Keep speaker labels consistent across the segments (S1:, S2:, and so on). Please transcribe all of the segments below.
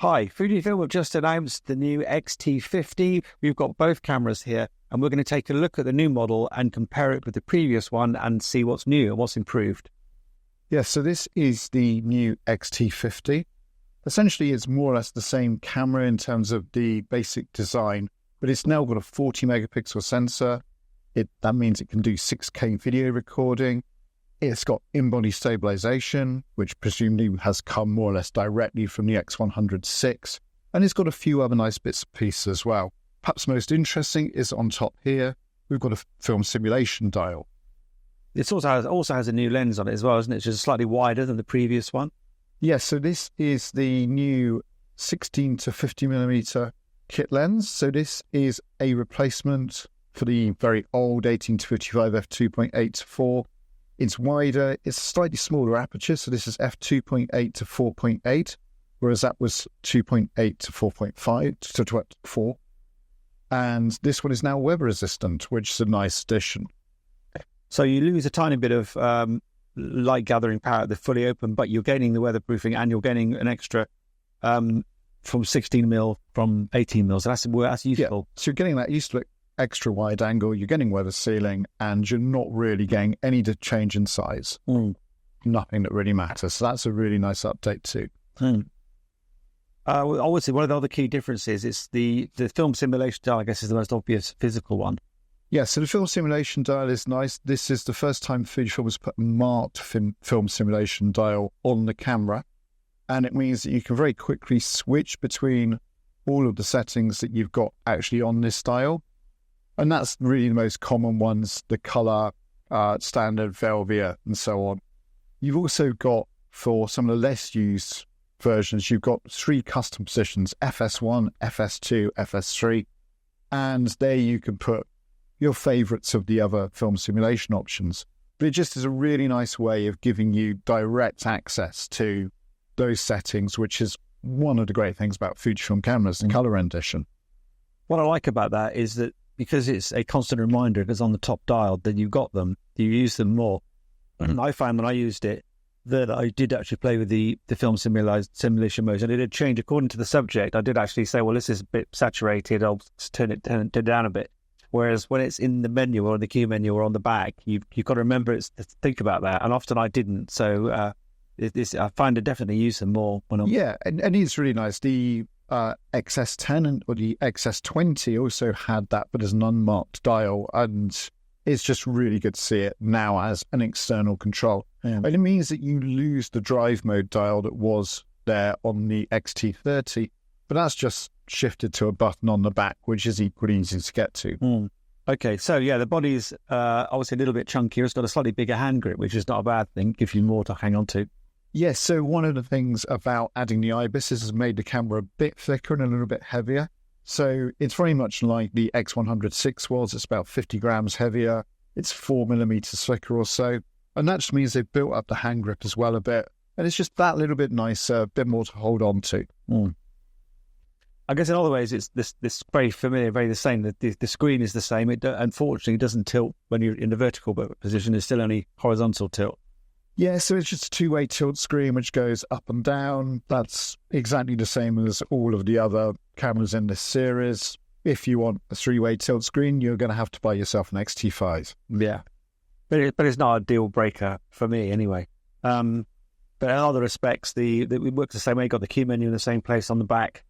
S1: Hi, Fujifilm have just announced the new X-T50. We've got both cameras here, and we're going to take a look at the new model and compare it with the previous one and see what's new and what's improved.
S2: Yes, so this is the new X-T50. Essentially, it's more or less the same camera in terms of the basic design, but it's now got a 40 megapixel sensor. That means it can do 6K video recording. It's got in-body stabilization, which presumably has come more or less directly from the X100-6, and it's got a few other nice bits and pieces as well. Perhaps most interesting is on top here, we've got a film simulation dial.
S1: It also has a new lens on it as well, isn't it? It's just slightly wider than the previous one.
S2: Yes, so this is the new 16 to 50 millimeter kit lens. So this is a replacement for the very old 18 to 55 f2.8-4. It's wider, it's a slightly smaller aperture, so this is f2.8 to 4.8, whereas that was 2.8 to 4.5 to 4. And this one is now weather resistant, which is a nice addition.
S1: So you lose a tiny bit of light gathering power at the fully open, but you're gaining the weatherproofing and you're gaining an extra from 16mm from 18mm. So that's useful.
S2: Yeah. So you're getting that used to it. Extra wide angle, you're getting weather sealing, and you're not really getting any change in size. Nothing that really matters. So that's a really nice update too.
S1: Obviously, one of the other key differences is the film simulation dial, I guess, is the most obvious physical one.
S2: Yeah, so the film simulation dial is nice. This is the first time Fujifilm has put a marked film simulation dial on the camera, and it means that you can very quickly switch between all of the settings that you've got actually on this dial. And that's really the most common ones, the colour, standard, Velvia, and so on. You've also got, for some of the less used versions, you've got 3 custom positions, FS1, FS2, FS3, and there you can put your favourites of the other film simulation options. But it just is a really nice way of giving you direct access to those settings, which is one of the great things about Fujifilm cameras, the colour rendition.
S1: What I like about that is that because it's a constant reminder, because on the top dial, then you've got them, you use them more. And I found when I used it that I did actually play with the film simulation mode, and it did change according to the subject. I did actually say, well, this is a bit saturated, I'll turn it down a bit. Whereas when it's in the menu or in the key menu or on the back, you've got to remember to think about that. And often I didn't. So I find it definitely use them more.
S2: Yeah, and it's really nice. The XS10 or the XS20 also had that, but as an unmarked dial, and it's just really good to see it now as an external control. Yeah. And it means that you lose the drive mode dial that was there on the X-T30, but that's just shifted to a button on the back, which is equally easy to get to.
S1: Okay, so yeah, the body's obviously a little bit chunkier. It's got a slightly bigger hand grip, which is not a bad thing, gives you more to hang on to.
S2: Yes, so one of the things about adding the ibises has made the camera a bit thicker and a little bit heavier. So it's very much like the X100-6 was. It's about 50 grams heavier. It's 4mm thicker or so. And that just means they've built up the hand grip as well a bit. And it's just that little bit nicer, a bit more to hold on to.
S1: I guess in other ways, it's this very familiar, very the same. The screen is the same. It unfortunately doesn't tilt when you're in the vertical position. It's still only horizontal tilt.
S2: Yeah, so it's just a 2-way tilt screen which goes up and down. That's exactly the same as all of the other cameras in this series. If you want a 3-way tilt screen, you're going to have to buy yourself an X-T5.
S1: Yeah, but it's not a deal breaker for me anyway. But in other respects, it works the same way. You've got the key menu in the same place on the back.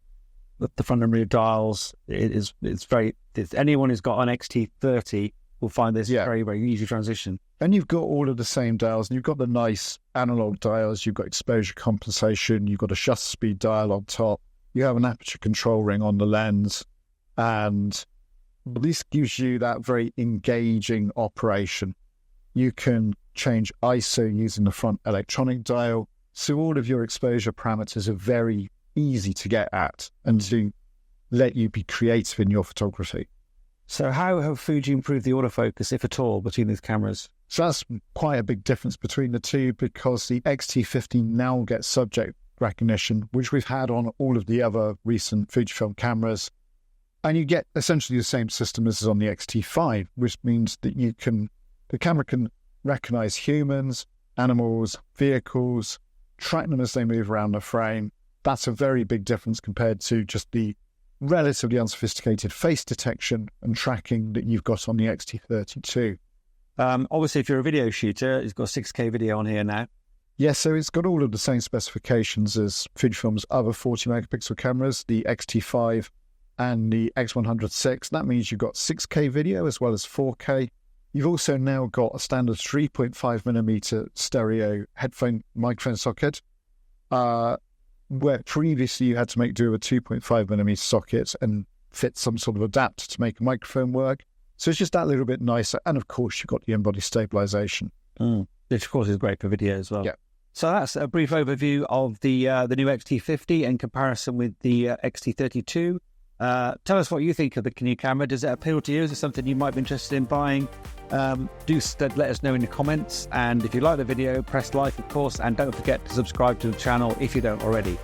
S1: The front and rear dials. Anyone who's got an X-T30 will find this very, very easy transition.
S2: And you've got all of the same dials, and you've got the nice analog dials, you've got exposure compensation, you've got a shutter speed dial on top, you have an aperture control ring on the lens, and this gives you that very engaging operation. You can change ISO using the front electronic dial, so all of your exposure parameters are very easy to get at and to let you be creative in your photography.
S1: So how have Fuji improved the autofocus, if at all, between these cameras?
S2: So that's quite a big difference between the two, because the X-T50 now gets subject recognition, which we've had on all of the other recent Fujifilm cameras. And you get essentially the same system as is on the X-T5, which means that the camera can recognize humans, animals, vehicles, track them as they move around the frame, that's a very big difference compared to just the relatively unsophisticated face detection and tracking that you've got on the X-T30 II.
S1: Obviously, if you're a video shooter, it's got 6K video on here now.
S2: Yes, so it's got all of the same specifications as Fujifilm's other 40 megapixel cameras, the X-T5 and the X100VI. That means you've got 6K video as well as 4K. You've also now got a standard 3.5mm stereo headphone microphone socket, where previously you had to make do with a 2.5mm socket and fit some sort of adapter to make a microphone work. So it's just that little bit nicer. And of course, you've got the in-body stabilization.
S1: Which of course is great for video as well.
S2: Yeah.
S1: So that's a brief overview of the new X-T50 in comparison with the X-T30 II. Tell us what you think of the new camera. Does it appeal to you? Is it something you might be interested in buying? Do let us know in the comments. And if you like the video, press like, of course, and don't forget to subscribe to the channel if you don't already.